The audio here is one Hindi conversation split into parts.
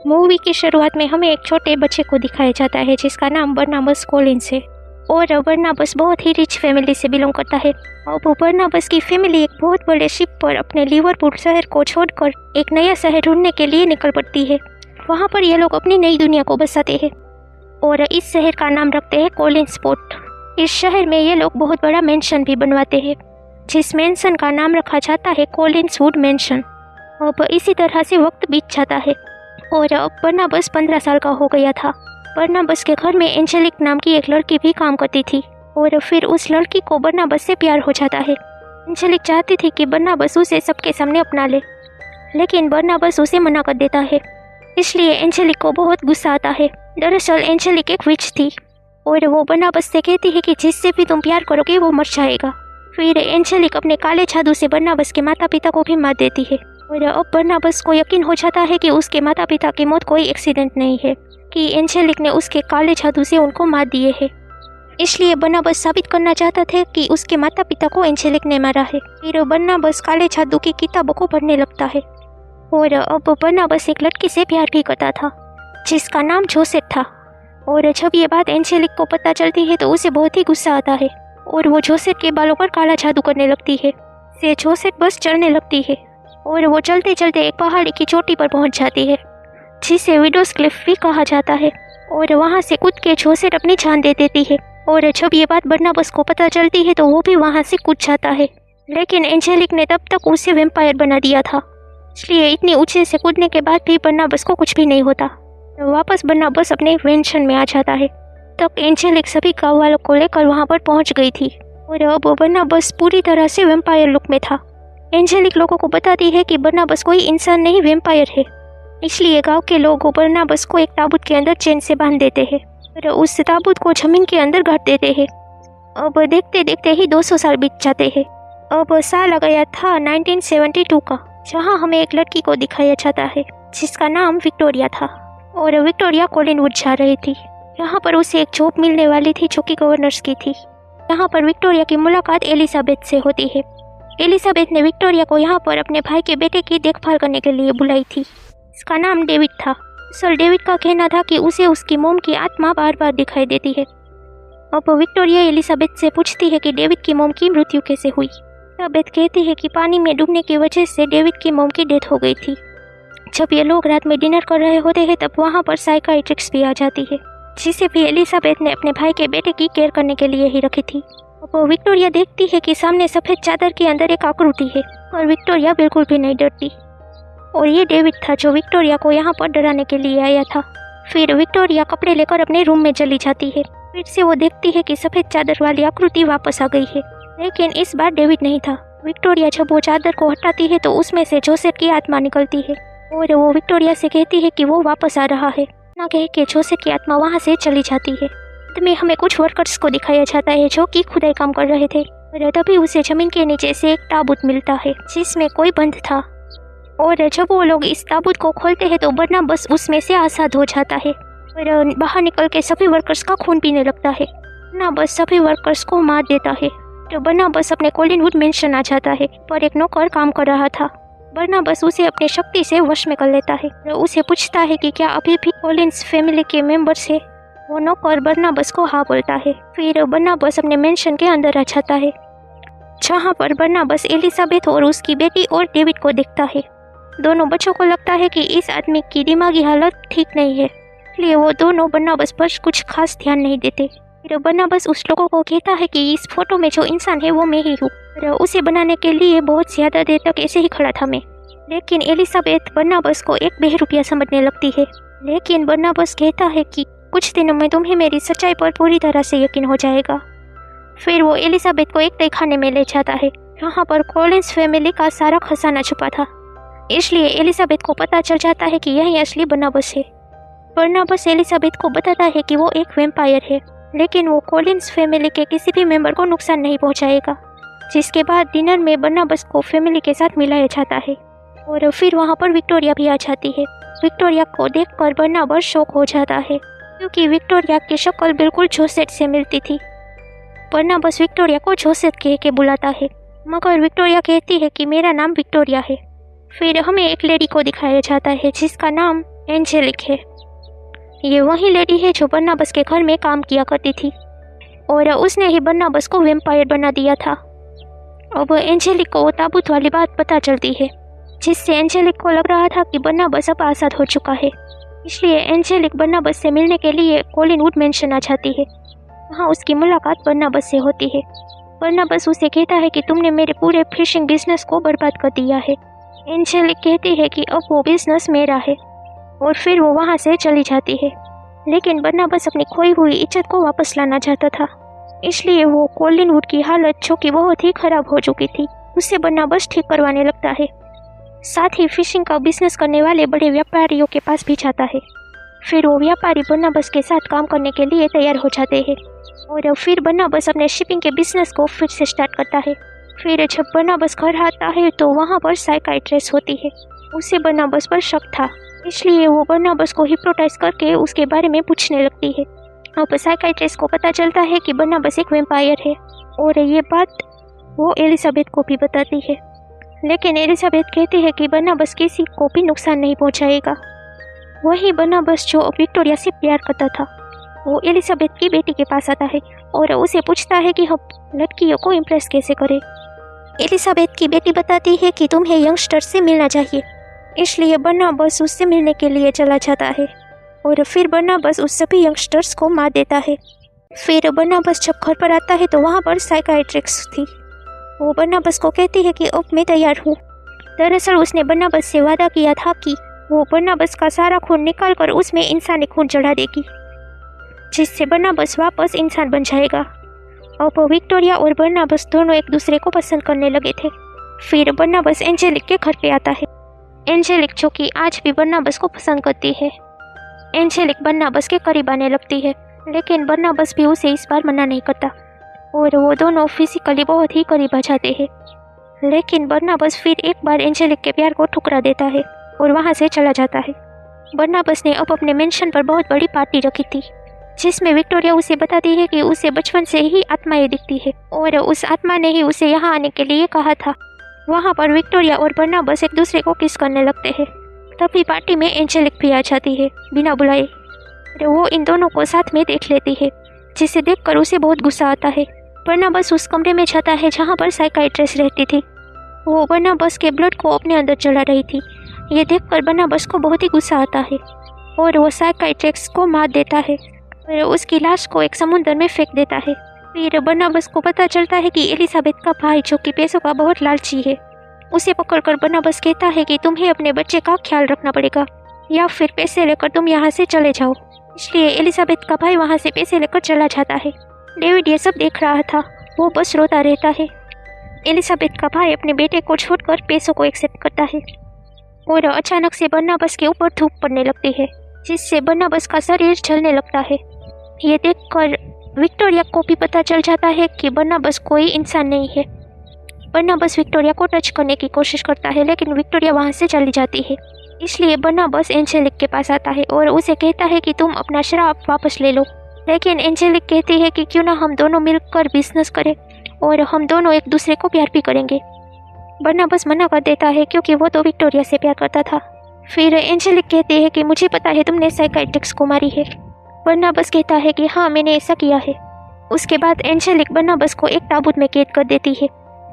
मूवी की शुरुआत में हमें एक छोटे बच्चे को दिखाया जाता है जिसका नाम बर्नाबस कॉलिंस है और बर्नाबस बहुत ही रिच फैमिली से बिलोंग करता है। अब बर्नाबस की फैमिली एक बहुत बड़े शिप पर अपने लिवरपूल शहर को छोड़कर एक नया शहर ढूंढने के लिए निकल पड़ती है। वहाँ पर ये लोग अपनी नई दुनिया को बसाते हैं और इस शहर का नाम रखते हैं कॉलिंस पोर्ट। इस शहर में ये लोग बहुत बड़ा मेंशन भी बनवाते हैं जिस मेंशन का नाम रखा जाता है कॉलिंस वुड मेंशन। अब इसी तरह से वक्त बीत जाता है और अब बर्नाबस 15 साल का हो गया था। बर्नाबस के घर में एंजेलिक नाम की एक लड़की भी काम करती थी और फिर उस लड़की को बर्नाबस से प्यार हो जाता है। एंजेलिक चाहती थी कि बर्नाबस उसे सबके सामने अपना ले, लेकिन बर्नाबस उसे मना कर देता है। इसलिए एंजेलिक को बहुत गुस्सा आता है। दरअसल एंजेलिक एक विच थी और वो बर्नाबस से कहती है कि जिससे भी तुम प्यार करोगे वो मर जाएगा। फिर एंजेलिक अपने काले जादू से बर्नाबस के माता पिता को भी मार देती है और अब बर्नाबस को यकीन हो जाता है कि उसके माता पिता की मौत कोई एक्सीडेंट नहीं है, कि एंजेलिक ने उसके काले जादू से उनको मार दिए है। इसलिए बर्नाबस साबित करना चाहता था कि उसके माता पिता को एंजेलिक ने मारा है। फिर बर्नाबस काले जादू की किताबों को पढ़ने लगता है और अब बर्नाबस एक लड़की से प्यार भी करता था जिसका नाम जोसेफ था। और जब ये बात एंजेलिक को पता चलती है तो उसे बहुत ही गुस्सा आता है और वो जोसेफ के बालों पर काला जादू करने लगती है। से जोसेफ बस चढ़ने लगती है और वो चलते चलते एक पहाड़ी की चोटी पर पहुंच जाती है जिसे विडोज क्लिफ भी कहा जाता है और वहां से कूद के जोसेफ अपनी जान दे देती है। और जब ये बात बर्नाबस को पता चलती है तो वो भी वहां से कूद जाता है, लेकिन एंजेलिक ने तब तक उसे वैम्पायर बना दिया था। इसलिए इतनी ऊंचे से कूदने के बाद भी बर्नाबस को कुछ भी नहीं होता। वापस बर्नाबस अपने मेंशन में आ जाता है। तब एंजेलिक सभी गाँव वालों को लेकर वहाँ पर पहुँच गई थी और अब बर्नाबस पूरी तरह से वैम्पायर लुक में था। एंजेलिक लोगों को बताती है कि बर्नाबस कोई इंसान नहीं वैम्पायर है। इसलिए गांव के लोग बर्नाबस को एक ताबूत के अंदर चेन से बांध देते हैं और उस ताबूत को जमीन के अंदर गाड़ देते हैं। अब देखते देखते ही 200 साल बीत जाते हैं। अब साल आ गया था 1972 का, जहां हमें एक लड़की को दिखाया जाता है जिसका नाम विक्टोरिया था और विक्टोरिया कॉलिनवुड जा रही थी। यहाँ पर उसे एक जॉब मिलने वाली थी जो कि गवर्नर्स की थी। यहाँ पर विक्टोरिया की मुलाकात एलिजाबेथ से होती है। एलिजाबेथ ने विक्टोरिया को यहाँ पर अपने भाई के बेटे की देखभाल करने के लिए बुलाई थी। इसका नाम डेविड था। असल डेविड का कहना था कि उसे उसकी मोम की आत्मा बार बार दिखाई देती है। अब विक्टोरिया एलिजाबेथ से पूछती है कि डेविड की मोम की मृत्यु कैसे हुई। एलिजाबेथ कहती है कि पानी में डूबने की वजह से डेविड की मोम की डेथ हो गई थी। जब ये लोग रात में डिनर कर रहे होते हैं तब वहाँ पर साइकाइट्रिस्ट भी आ जाती है जिसे भी एलिजाबेथ ने अपने भाई के बेटे की केयर करने के लिए ही रखी थी। अब विक्टोरिया देखती है कि सामने सफ़ेद चादर के अंदर एक आकृति है और विक्टोरिया बिल्कुल भी नहीं डरती। और ये डेविड था जो विक्टोरिया को यहाँ पर डराने के लिए आया था। फिर विक्टोरिया कपड़े लेकर अपने रूम में चली जाती है। फिर से वो देखती है कि सफ़ेद चादर वाली आकृति वापस आ गई है, लेकिन इस बार डेविड नहीं था। विक्टोरिया जब वो चादर को हटाती है तो उसमें से जोसेफ की आत्मा निकलती है और वो विक्टोरिया से कहती है कि वो वापस आ रहा है। ना कह के जोसेफ की आत्मा वहाँ से चली जाती है। में हमें कुछ वर्कर्स को दिखाया जाता है जो कि खुदाई काम कर रहे थे और तभी उसे जमीन के नीचे से एक ताबूत मिलता है जिसमें कोई बंद था। और जब वो लोग इस ताबूत को खोलते हैं तो बर्नाबस उसमें से आज़ाद हो जाता है और बाहर निकल के सभी वर्कर्स का खून पीने लगता है। बर्नाबस सभी वर्कर्स को मार देता है। तो बर्नाबस अपने कॉलिनवुड मेंशन आ जाता है, पर एक नौकर काम कर रहा था। बर्नाबस उसे अपनी शक्ति से वश में कर लेता है और उसे पूछता है कि क्या अभी भी कॉलिंस फैमिली के मेंबर्स है। वो नौकर बर्नाबस को हाँ बोलता है। फिर बर्नाबस अपने मेंशन के अंदर आ जाता है जहाँ पर बर्नाबस एलिजाबेथ और उसकी बेटी और डेविड को देखता है। दोनों बच्चों को लगता है कि इस आदमी की दिमागी हालत ठीक नहीं है, इसलिए वो दोनों बर्नाबस पर कुछ खास ध्यान नहीं देते। फिर बर्नाबस उस लोगों को कहता है कि इस फोटो में जो इंसान है वो मैं ही हूँ और उसे बनाने के लिए बहुत ज़्यादा देर तक ऐसे ही खड़ा था मैं। लेकिन एलिजाबेथ बर्नाबस को एक बेरुपया समझने लगती है, लेकिन बर्नाबस कहता है कि कुछ दिनों में तुम्हें मेरी सच्चाई पर पूरी तरह से यकीन हो जाएगा। फिर वो एलिजाबेथ को एक तहखाने में ले जाता है जहाँ पर कॉलिंस फैमिली का सारा खजाना छुपा था। इसलिए एलिजाबेथ को पता चल जाता है कि यही असली बर्नाबस है। बर्नाबस एलिजाबेथ को बताता है कि वो एक वैम्पायर है, लेकिन वो कॉलिंस फैमिली के किसी भी मेंबर को नुकसान नहीं पहुंचाएगा। जिसके बाद डिनर में बर्नाबस को फैमिली के साथ मिलाया जाता है और फिर वहाँ पर विक्टोरिया भी आ जाती है। विक्टोरिया को देखकर बर्नाबस शॉक हो जाता है क्योंकि विक्टोरिया की शक्ल बिल्कुल जोसेफ से मिलती थी। बर्नाबस विक्टोरिया को जोसेफ कह के बुलाता है, मगर विक्टोरिया कहती है कि मेरा नाम विक्टोरिया है। फिर हमें एक लेडी को दिखाया जाता है जिसका नाम एंजेलिक है। ये वही लेडी है जो बर्नाबस के घर में काम किया करती थी और उसने ही बर्नाबस को वेम्पायर बना दिया था। अब एंजेलिक को वो ताबूत वाली बात पता चलती है, जिससे एंजेलिक को लग रहा था कि बर्नाबस अब आज़ाद हो चुका है। इसलिए एंजेलिक बर्नाबस से मिलने के लिए कॉलिनवुड मेंशन आ जाती है। वहाँ उसकी मुलाकात बर्नाबस से होती है। बर्नाबस उसे कहता है कि तुमने मेरे पूरे फिशिंग बिजनेस को बर्बाद कर दिया है। एंजेलिक कहती है कि अब वो बिजनेस मेरा है और फिर वो वहाँ से चली जाती है। लेकिन बर्नाबस अपनी खोई हुई इज्जत को वापस लाना चाहता था, इसलिए वो कॉलिनवुड की हालत, जो कि बहुत ही खराब हो चुकी थी, उसे बर्नाबस ठीक करवाने लगता है। साथ ही फिशिंग का बिजनेस करने वाले बड़े व्यापारियों के पास भी जाता है। फिर वो व्यापारी बर्नाबस के साथ काम करने के लिए तैयार हो जाते हैं और फिर बर्नाबस अपने शिपिंग के बिजनेस को फिर से स्टार्ट करता है। फिर जब बर्नाबस घर आता है तो वहाँ पर साइकाइट्रिस्ट होती है। उसे बर्नाबस पर शक था, इसलिए वो बर्नाबस को हिप्नोटाइज करके उसके बारे में पूछने लगती है। अब साइकाइट्रिस्ट को पता चलता है कि बर्नाबस एक वेम्पायर है और ये बात वो एलिजाबेथ को भी बताती है। लेकिन एलिजाबेथ कहती है कि बर्नाबस किसी को भी नुकसान नहीं पहुंचाएगा। वही बर्नाबस जो विक्टोरिया से प्यार करता था, वो एलिजाबेथ की बेटी के पास आता है और उसे पूछता है कि हम लड़कियों को इम्प्रेस कैसे करें। एलिजाबेथ की बेटी बताती है कि तुम्हें यंगस्टर से मिलना चाहिए, इसलिए बर्नाबस उससे मिलने के लिए चला जाता है और फिर बर्नाबस उस सभी यंगस्टर्स को मार देता है। फिर बर्नाबस जब घर पर आता है तो वहाँ पर साइकाइट्रिस्ट थी। वो बर्नाबस को कहती है कि अब मैं तैयार हूँ। दरअसल उसने बर्नाबस से वादा किया था कि वो बर्नाबस का सारा खून निकाल कर उसमें इंसानी खून चढ़ा देगी, जिससे बर्नाबस वापस इंसान बन जाएगा। अब विक्टोरिया और बर्नाबस दोनों एक दूसरे को पसंद करने लगे थे। फिर बर्नाबस एंजेलिक के घर पे आता है। एंजेलिक, जो कि आज भी बर्नाबस को पसंद करती है, एंजेलिक बर्नाबस के करीब आने लगती है, लेकिन बर्नाबस भी उसे इस बार मना नहीं करता और वो दोनों फिजिकली बहुत ही करीब आ जाते हैं। लेकिन बर्नाबस फिर एक बार एंजेलिक के प्यार को ठुकरा देता है और वहाँ से चला जाता है। बर्नाबस ने अब अपने मेंशन पर बहुत बड़ी पार्टी रखी थी, जिसमें विक्टोरिया उसे बताती है कि उसे बचपन से ही आत्माएं दिखती है और उस आत्मा ने ही उसे यहाँ आने के लिए कहा था। वहाँ पर विक्टोरिया और बर्नाबस एक दूसरे को किस करने लगते हैं। तभी पार्टी में एंजेलिक भी आ जाती है बिना बुलाए। वो इन दोनों को साथ में देख लेती है, जिसे देखकर उसे बहुत गुस्सा आता है। बर्नाबस उस कमरे में जाता है जहाँ पर साइकाइट्रिस्ट रहती थी। वो बर्नाबस के ब्लड को अपने अंदर चला रही थी। ये देखकर बर्नाबस को बहुत ही गुस्सा आता है और वो साइकाइट्रिस्ट को मार देता है और उसकी लाश को एक समुद्र में फेंक देता है। फिर बर्नाबस को पता चलता है कि एलिजाबेथ का भाई, जो कि पैसों का बहुत लालची है, उसे पकड़कर बर्नाबस कहता है कि तुम्हें अपने बच्चे का ख्याल रखना पड़ेगा या फिर पैसे लेकर तुम यहाँ से चले जाओ। इसलिए एलिजाबेथ का भाई वहाँ से पैसे लेकर चला जाता है। डेविड ये सब देख रहा था, वो बस रोता रहता है। एलिजाबेथ का भाई अपने बेटे को छोड़कर पैसों को एक्सेप्ट करता है और अचानक से बर्नाबस के ऊपर धूप पड़ने लगती है, जिससे बर्नाबस का शरीर जलने लगता है। ये देखकर विक्टोरिया को भी पता चल जाता है कि बर्नाबस कोई इंसान नहीं है। बर्नाबस विक्टोरिया को टच करने की कोशिश करता है, लेकिन विक्टोरिया वहाँ से चली जाती है। इसलिए बर्नाबस एंजेलिक के पास आता है और उसे कहता है कि तुम अपना श्राप वापस ले लो। लेकिन एंजेलिक कहती है कि क्यों ना हम दोनों मिलकर बिजनेस करें और हम दोनों एक दूसरे को प्यार भी करेंगे। बर्नाबस मना कर देता है क्योंकि वो तो विक्टोरिया से प्यार करता था। फिर एंजेलिक कहती है कि मुझे पता है तुमने साइकाइट्रिस्ट को मारी है। बर्नाबस कहता है कि हाँ, मैंने ऐसा किया है। उसके बाद एंजेलिक बर्नाबस को एक ताबूत में कैद कर देती है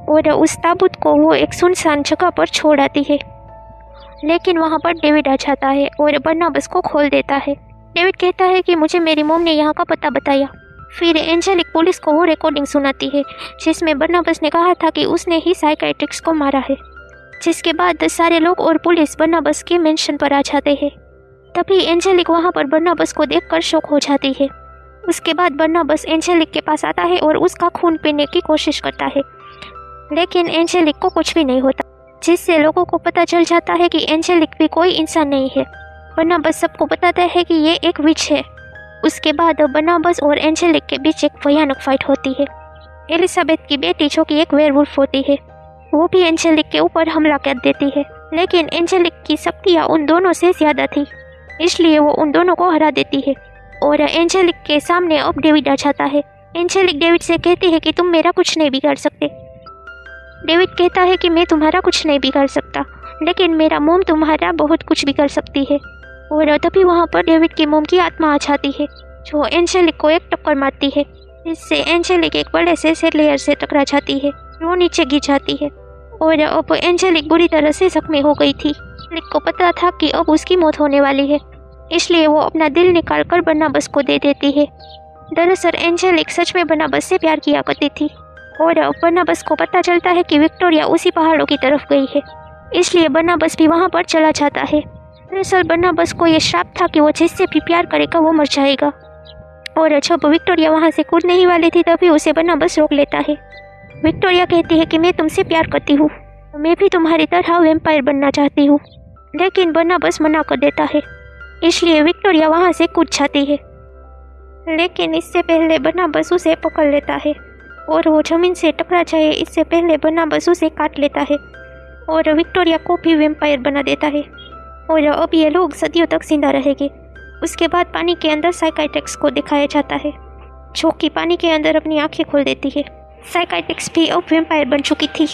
और उस ताबूत को वो एक सुनसान जगह पर छोड़ आती है। लेकिन वहाँ पर डेविड आ जाता है और बर्नाबस को खोल देता है। डेविड कहता है कि मुझे मेरी मॉम ने यहाँ का पता बताया। फिर एंजेलिक पुलिस को वो रिकॉर्डिंग सुनाती है जिसमें बर्नाबस ने कहा था कि उसने ही साइकाइट्रिस्ट को मारा है। जिसके बाद सारे लोग और पुलिस बर्नाबस के मेंशन पर आ जाते हैं। तभी एंजेलिक वहाँ पर बर्नाबस को देखकर शॉक हो जाती है। उसके बाद बर्नाबस एंजेलिक के पास आता है और उसका खून पीने की कोशिश करता है, लेकिन एंजेलिक को कुछ भी नहीं होता, जिससे लोगों को पता चल जाता है कि एंजेलिक भी कोई इंसान नहीं है। बर्नाबस सबको बताता है कि ये एक विच है। उसके बाद बर्नाबस और एंजेलिक के बीच एक भयानक फाइट होती है। एलिजाबेथ की बेटी, जो कि एक वेयरवुल्फ होती है, वो भी एंजेलिक के ऊपर हमला कर देती है, लेकिन एंजेलिक की शक्तियाँ उन दोनों से ज़्यादा थी, इसलिए वो उन दोनों को हरा देती है। और एंजेलिक के सामने अब डेविड आ जाता है। एंजेलिक डेविड से कहती है कि तुम मेरा कुछ नहीं बिगाड़ सकते। डेविड कहता है कि मैं तुम्हारा कुछ नहीं बिगाड़ सकता, लेकिन मेरा मोम तुम्हारा बहुत कुछ बिगाड़ सकती है। और तभी वहाँ पर डेविड की मोम की आत्मा आ जाती है, जो एंजेलिक को एक टक्कर मारती है। इससे एंजेलिक एक बड़े से सेट लेयर से टकरा जाती है, वो नीचे गिर जाती है। और अब एंजेलिक बुरी तरह से जख्मी हो गई थी। एंजेलिक को पता था कि अब उसकी मौत होने वाली है, इसलिए वो अपना दिल निकाल कर बर्नाबस को दे देती है। दरअसल एंजेलिक सच में बर्नाबस से प्यार किया करती थी, और अब बर्नाबस को पता चलता है कि विक्टोरिया उसी पहाड़ों की तरफ गई है, इसलिए बर्नाबस भी वहाँ पर चला जाता है। दरअसल बर्नाबस को ये श्राप था कि वो जिससे भी प्यार करेगा वो मर जाएगा, और जब विक्टोरिया वहाँ से कूदने ही वाली थी तभी उसे बर्नाबस रोक लेता है। विक्टोरिया कहती है कि मैं तुमसे प्यार करती हूँ, मैं भी तुम्हारी तरह वैम्पायर बनना चाहती हूँ, लेकिन बर्नाबस मना कर देता है, इसलिए विक्टोरिया वहाँ से कूद जाती है। लेकिन इससे पहले बर्नाबस उसे पकड़ लेता है, और वो ज़मीन से टकरा जाए इससे पहले बर्नाबस उसे काट लेता है, और विक्टोरिया को भी वैम्पायर बना देता है। और अब ये लोग सदियों तक जिंदा रहेंगे। उसके बाद पानी के अंदर साइकाइट्रिक्स को दिखाया जाता है, जो कि पानी के अंदर अपनी आंखें खोल देती है। साइकाइट्रिक्स भी अब वैम्पायर बन चुकी थी।